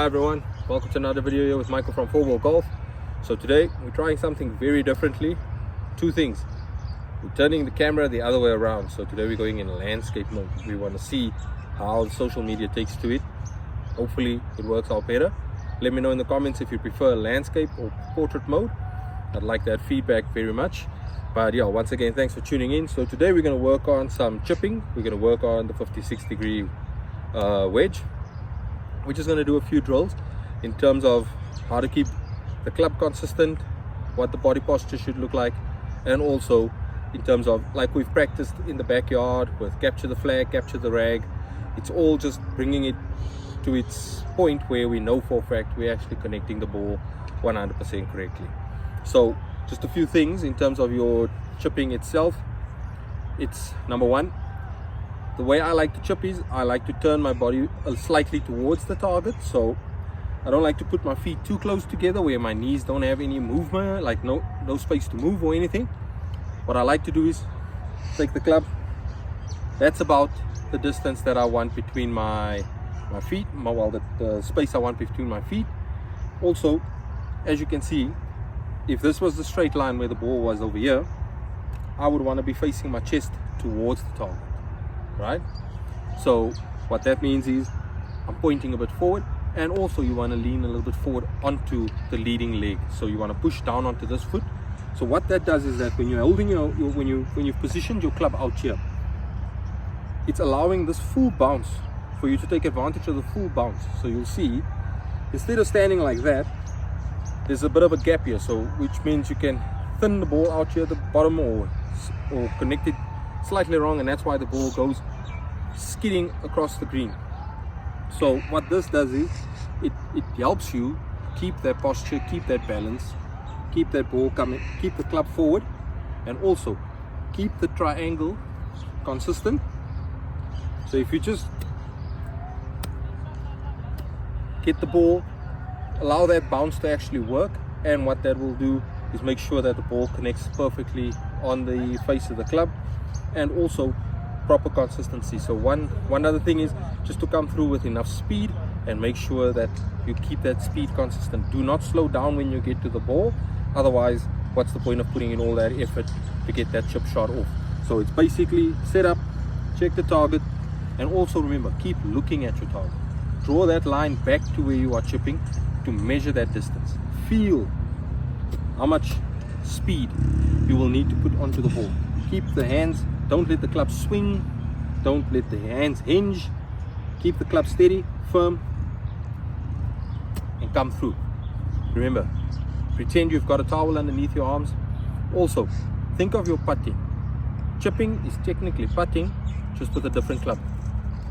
everyone, welcome to another video here with Michael from Fore Golf. So today we're trying something very differently. Two things. We're turning the camera the other way around. So today we're going in landscape mode. We want to see how social media takes to it. Hopefully it works out better. Let me know in the comments if you prefer landscape or portrait mode. I'd like that feedback very much. But yeah, once again, thanks for tuning in. So today we're going to work on some chipping. We're going to work on the 56 degree wedge. We're just going to do a few drills in terms of how to keep the club consistent, what the body posture should look like, and also in terms of, like we've practiced in the backyard with capture the flag, capture the rag. It's all just bringing it to its point where we know for a fact we're actually connecting the ball 100% correctly. So just a few things in terms of your chipping itself. It's number one, the way I like to chip is I like to turn my body slightly towards the target. So I don't like to put my feet too close together where my knees don't have any movement, like no space to move or anything. What I like to do is take the club. That's about the distance that I want between my feet, the space I want between my feet. Also, as you can see, if this was the straight line where the ball was over here, I would want to be facing my chest towards the target, right? So what that means is I'm pointing a bit forward, and also you want to lean a little bit forward onto the leading leg. So you want to push down onto this foot. So what that does is that when you're holding when you've positioned your club out here, it's allowing this full bounce for you to take advantage of the full bounce. So you'll see, instead of standing like that, there's a bit of a gap here, so which means you can thin the ball out here at the bottom or connect it slightly wrong, and that's why the ball goes skidding across the green. So what this does is it helps you keep that posture, keep that balance, keep that ball coming, keep the club forward, and also keep the triangle consistent. So if you just get the ball, allow that bounce to actually work, and what that will do is make sure that the ball connects perfectly on the face of the club, and also proper consistency. So one other thing is just to come through with enough speed and make sure that you keep that speed consistent. Do not slow down when you get to the ball, otherwise what's the point of putting in all that effort to get that chip shot off? So it's basically set up, check the target, and also remember, keep looking at your target. Draw that line back to where you are chipping to measure that distance. Feel how much speed you will need to put onto the ball. Keep the hands, don't let the club swing, don't let the hands hinge. Keep the club steady, firm, and come through. Remember, pretend you've got a towel underneath your arms. Also, think of your putting. Chipping is technically putting, just with a different club.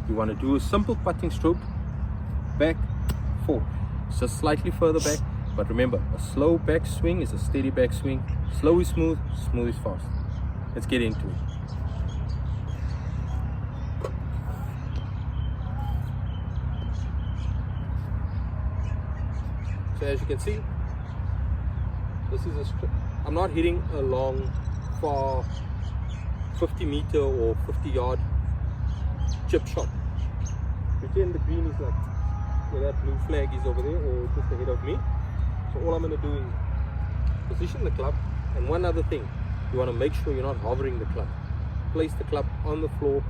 You want to do a simple putting stroke, back, forward. Just slightly further back, but remember, a slow back swing is a steady back swing. Slow is smooth, smooth is fast. Let's get into it. So as you can see, this is I'm not hitting a long, far 50 meter or 50 yard chip shot. Pretend the green is like where that blue flag is over there, or just ahead of me. So all I'm going to do is position the club, and one other thing, you want to make sure you're not hovering the club. Place the club on the floor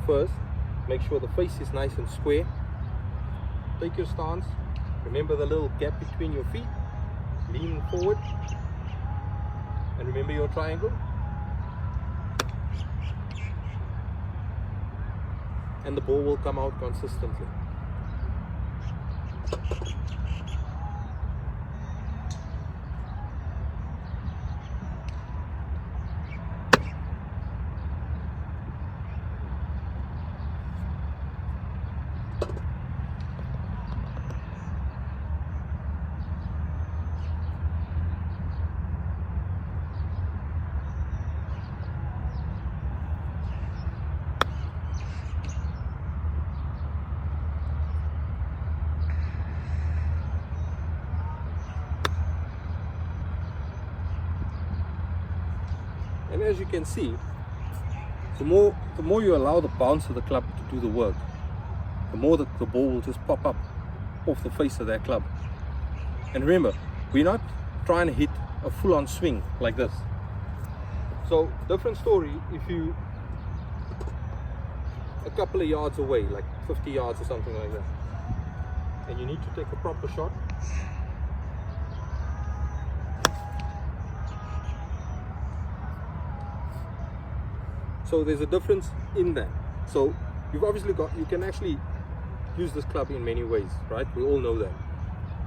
first, make sure the face is nice and square. Take your stance, remember the little gap between your feet, lean forward, and remember your triangle. And the ball will come out consistently. And as you can see, the more you allow the bounce of the club to do the work, the more that the ball will just pop up off the face of that club. And remember, we're not trying to hit a full-on swing like this. So different story if you a couple of yards away, like 50 yards or something like that, and you need to take a proper shot. So there's a difference in that. So you've obviously you can actually use this club in many ways, right? We all know that.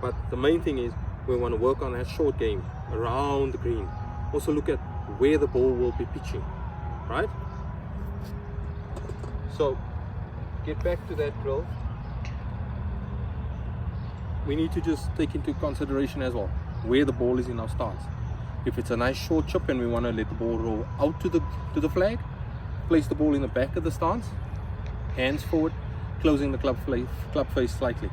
But the main thing is we want to work on that short game around the green. Also look at where the ball will be pitching, right? So get back to that drill. We need to just take into consideration as well where the ball is in our stance. If it's a nice short chip and we want to let the ball roll out to the flag, place the ball in the back of the stance, hands forward, closing the club face slightly.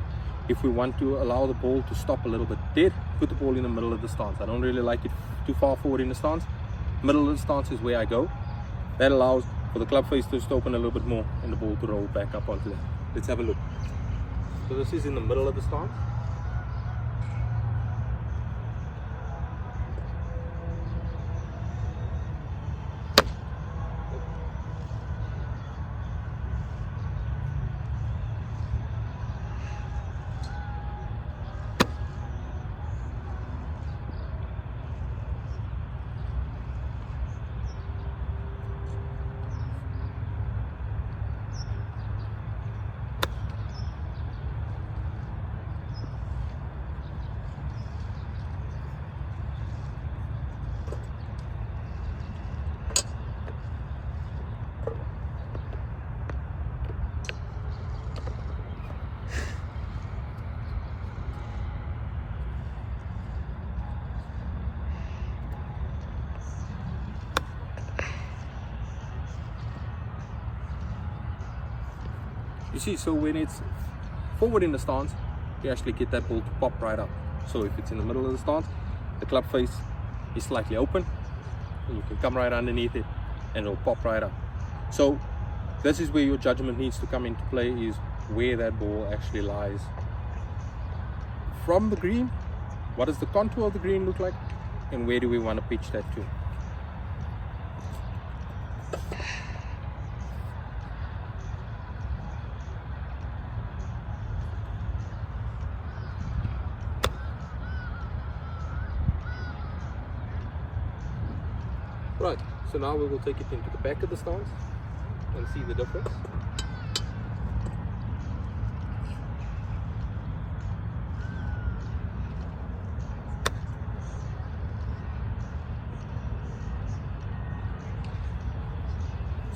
If we want to allow the ball to stop a little bit dead, put the ball in the middle of the stance. I don't really like it too far forward in the stance. Middle of the stance is where I go. That allows for the club face to just open a little bit more and the ball to roll back up onto that. Let's have a look. So this is in the middle of the stance. You see, so when it's forward in the stance, you actually get that ball to pop right up. So if it's in the middle of the stance, the club face is slightly open, and you can come right underneath it and it'll pop right up. So this is where your judgment needs to come into play, is where that ball actually lies from the green. What does the contour of the green look like, and where do we want to pitch that to? Right, so now we will take it into the back of the stance and see the difference.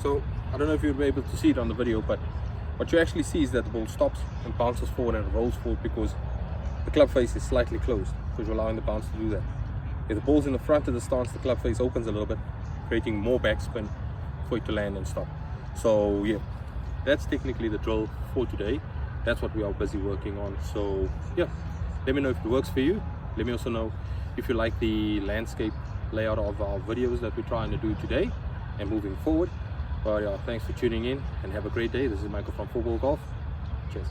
So I don't know if you'll be able to see it on the video, but what you actually see is that the ball stops and bounces forward and rolls forward because the club face is slightly closed, because you're allowing the bounce to do that. If the ball's in the front of the stance, the club face opens a little bit, creating more backspin for it to land and stop. So yeah, that's technically the drill for today. That's what we are busy working on. So yeah, let me know if it works for you. Let me also know if you like the landscape layout of our videos that we're trying to do today and moving forward. But yeah, thanks for tuning in and have a great day. This is Michael from Fore Golf. Cheers.